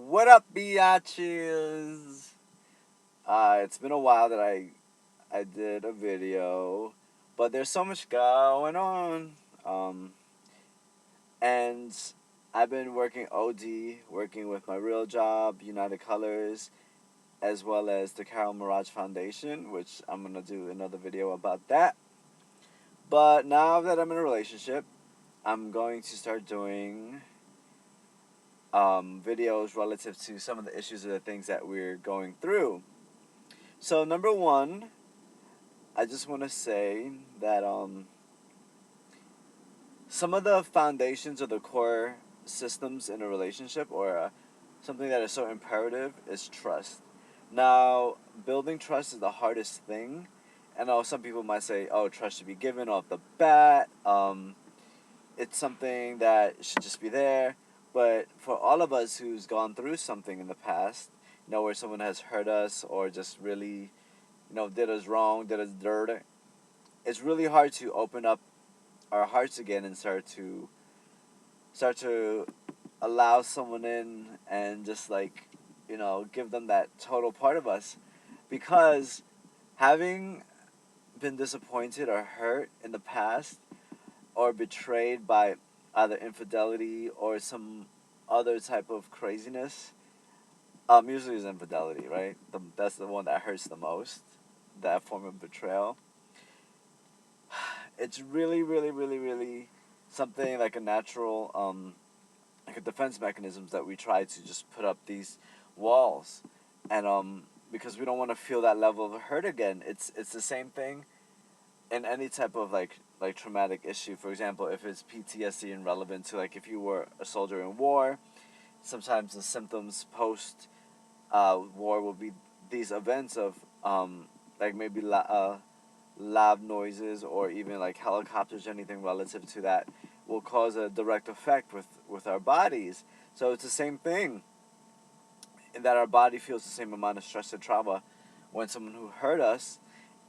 What up, biatches? It's been a while that I did a video, but there's so much going on. Um, and I've been working OD, working with my real job, United Colors, as well as the Carol Mirage Foundation, which I'm gonna do another video about that. But now that I'm in a relationship, I'm going to start doing videos relative to some of the issues or the things that we're going through. So number one, I just want to say that some of the foundations or the core systems in a relationship or something that is so imperative is trust. Now, building trust is the hardest thing. I know some people might say, "Oh, trust should be given off the bat." It's something that should just be there. But for all of us who's gone through something in the past, where someone has hurt us or just really, did us wrong, did us dirty, it's really hard to open up our hearts again and start to allow someone in and just like, give them that total part of us, because having been disappointed or hurt in the past or betrayed by either infidelity or some other type of craziness. Usually is infidelity, right? That's the one that hurts the most. That form of betrayal. It's really, really, really, really something like a natural, like a defense mechanisms that we try to just put up these walls, and because we don't want to feel that level of hurt again. It's the same thing in any type of like traumatic issue. For example, if it's PTSD and relevant to like if you were a soldier in war, sometimes the symptoms post war will be these events of like maybe loud noises or even like helicopters, anything relative to that will cause a direct effect with our bodies. So it's the same thing in that our body feels the same amount of stress and trauma when someone who hurt us,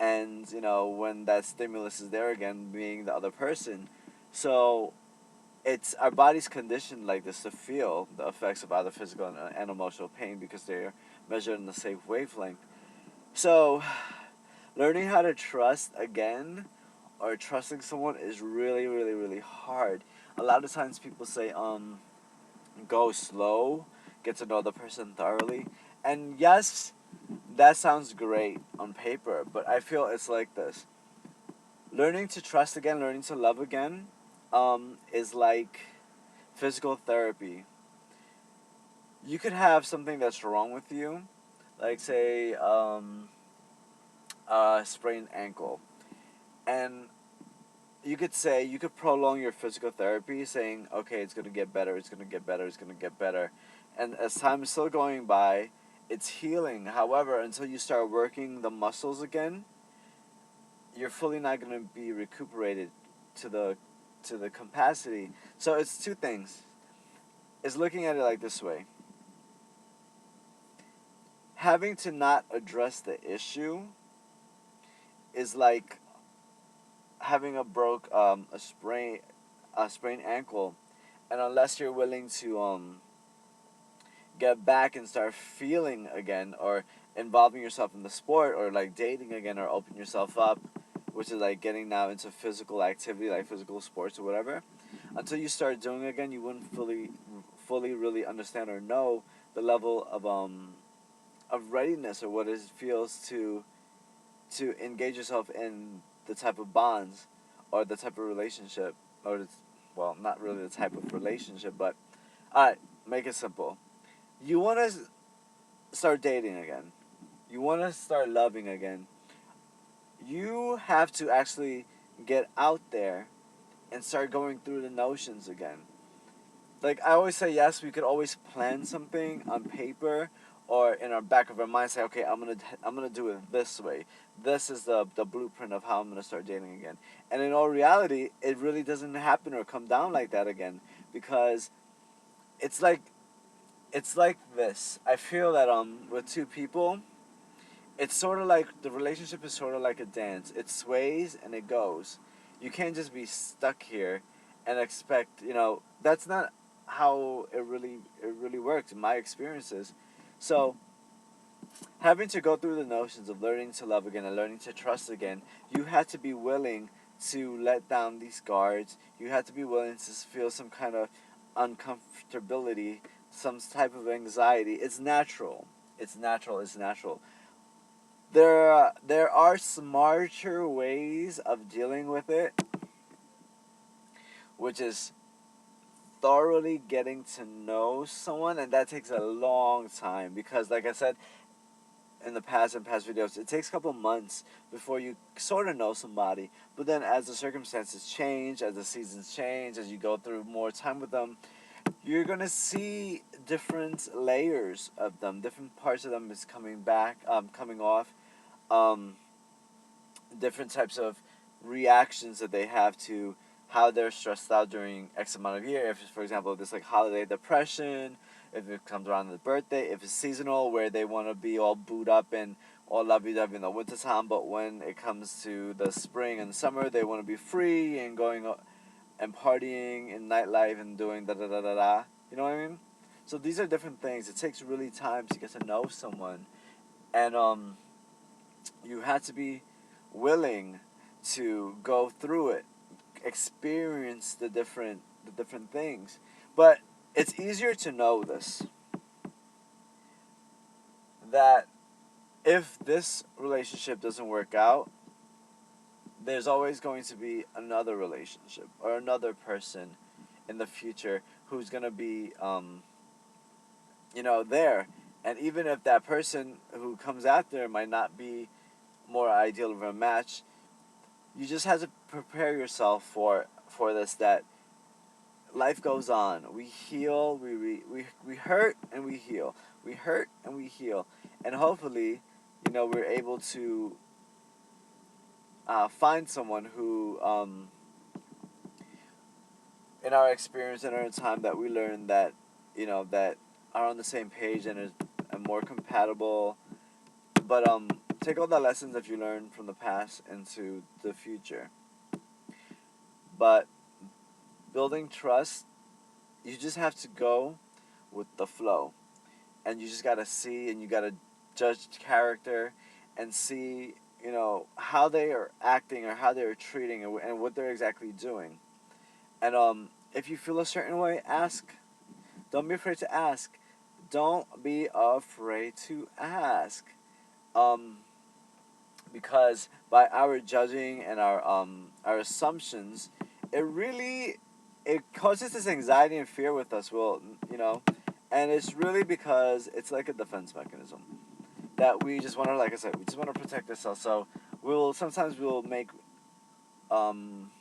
and when that stimulus is there again, being the other person. So it's our body's conditioned like this to feel the effects of either physical and emotional pain because they're measured in the same wavelength. So learning how to trust again or trusting someone is really, really, really hard. A lot of times people say, go slow, get to know the person thoroughly. And yes, that sounds great on paper, but I feel it's like this. Learning to trust again, learning to love again, is like physical therapy. You could have something that's wrong with you, like say a sprained ankle, and you could prolong your physical therapy, saying, okay, it's gonna get better, it's gonna get better, it's gonna get better, and as time is still going by, it's healing. However, until you start working the muscles again, you're fully not gonna be recuperated to the capacity. So it's two things. It's looking at it like this way. Having to not address the issue is like having a sprained ankle, and unless you're willing to get back and start feeling again, or involving yourself in the sport, or like dating again, or open yourself up, which is like getting now into physical activity, like physical sports or whatever, until you start doing it again, you wouldn't fully really understand or know the level of readiness or what it feels to engage yourself in the type of bonds or the type of relationship, or well, not really the type of relationship, but alright, make it simple. You want to start dating again. You want to start loving again. You have to actually get out there and start going through the notions again. Like I always say, yes, we could always plan something on paper or in our back of our mind, say, okay, I'm gonna do it this way. This is the blueprint of how I'm gonna start dating again. And in all reality, it really doesn't happen or come down like that again, because it's like it's like this. I feel that with two people, it's sort of like the relationship is sort of like a dance. It sways and it goes. You can't just be stuck here and expect, that's not how it really works. affected my experiences. So having to go through the notions of learning to love again and learning to trust again, you had to be willing to let down these guards. You had to be willing to feel some kind of uncomfortability, some type of anxiety. It's natural. It's natural. It's natural. There are smarter ways of dealing with it, which is thoroughly getting to know someone, and that takes a long time because, like I said in past videos, it takes a couple months before you sort of know somebody. But then, as the circumstances change, as the seasons change, as you go through more time with them, you're gonna see different layers of them, different parts of them is coming back, coming off, um, different types of reactions that they have to how they're stressed out during X amount of year. If, for example, this like holiday depression, if it comes around the birthday, if it's seasonal where they want to be all booed up and all lovey-dovey in the wintertime, but when it comes to the spring and summer, they want to be free and going and partying in nightlife and doing da-da-da-da-da. You know what I mean? So these are different things. It takes really time to get to know someone. And you had to be willing to go through it, experience the different things. But it's easier to know this, that if this relationship doesn't work out, there's always going to be another relationship or another person in the future who's going to be there. And even if that person who comes after might not be more ideal of a match, you just have to prepare yourself for this, that life goes on. We heal, we hurt and we heal. We hurt and we heal. And hopefully, we're able to find someone who, in our experience, in our time, that we learn that, that are on the same page and are more compatible. But take all the lessons that you learned from the past into the future. But building trust, you just have to go with the flow. And you just got to see, and you got to judge character and see, how they are acting or how they're treating and what they're exactly doing. And if you feel a certain way, ask. Don't be afraid to ask. Don't be afraid to ask. Because by our judging and our assumptions, it causes this anxiety and fear with us. And it's really because it's like a defense mechanism that we just want to, like I said, we just want to protect ourselves. So we'll make um,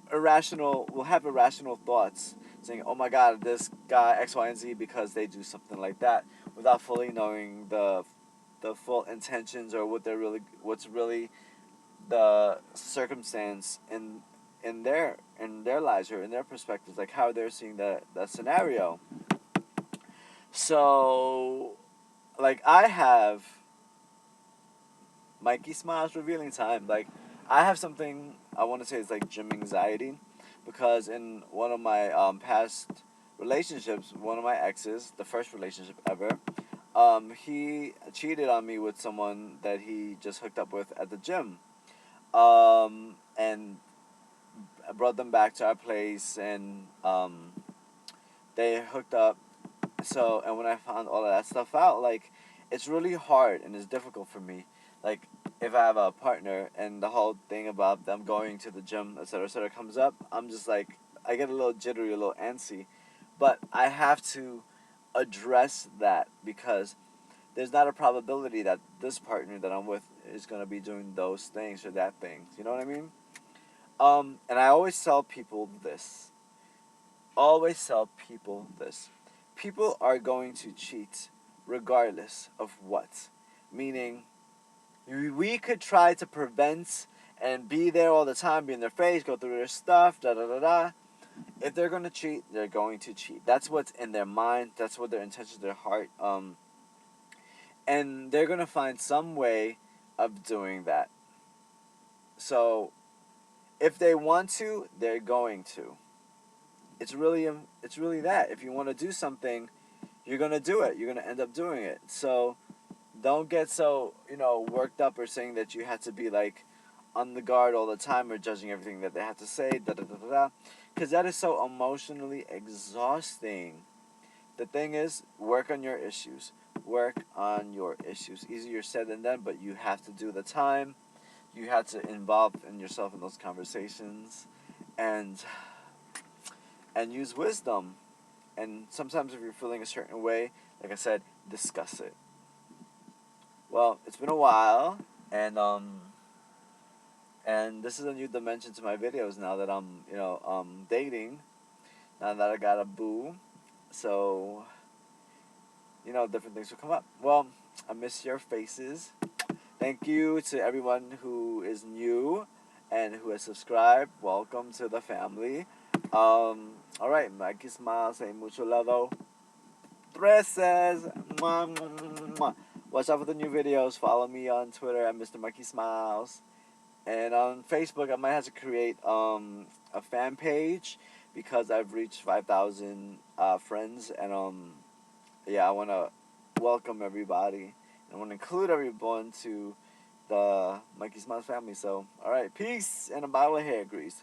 we'll have irrational thoughts saying, oh my God, this guy X, Y, and Z, because they do something like that, without fully knowing the full intentions or what's really the circumstance in their lives or in their perspectives, like how they're seeing that scenario. So, like, I have Mikey Smiles revealing time. Like, I have something I want to say is like gym anxiety, because in one of my past relationships, one of my exes, the first relationship ever, he cheated on me with someone that he just hooked up with at the gym, and I brought them back to our place, and they hooked up. So, and when I found all of that stuff out, like, it's really hard and it's difficult for me. Like, if I have a partner and the whole thing about them going to the gym, etc., comes up, I'm just like, I get a little jittery, a little antsy. But I have to address that, because there's not a probability that this partner that I'm with is going to be doing those things or that thing. You know what I mean? And I always tell people this. Always tell people this. People are going to cheat regardless of what. Meaning, we could try to prevent and be there all the time, be in their face, go through their stuff, da da da da. If they're going to cheat, they're going to cheat. That's what's in their mind. That's what their intentions, their heart. And they're going to find some way of doing that. So, if they want to, they're going to. it's really that. If you want to do something, you're gonna do it. You're gonna end up doing it. So don't get so worked up or saying that you have to be like on the guard all the time or judging everything that they have to say. Da da da da da. Because that is so emotionally exhausting. The thing is, work on your issues. Work on your issues. Easier said than done, but you have to do the time. You have to involve in yourself in those conversations, and use wisdom. And sometimes if you're feeling a certain way, like I said, discuss it. Well, it's been a while, and this is a new dimension to my videos now that I'm dating. Now that I got a boo, so different things will come up. Well, I miss your faces. Thank you to everyone who is new and who has subscribed. Welcome to the family. All right, Mikey Smiles, say mucho lado. Dresses. Mwah, mwah, mwah. Watch out for the new videos. Follow me on Twitter at Mr. Mikey Smiles. And on Facebook, I might have to create a fan page because I've reached 5,000 friends. And yeah, I want to welcome everybody. I want to include everyone to the Mikey Smiles family. So, all right, peace and a bottle of hair grease.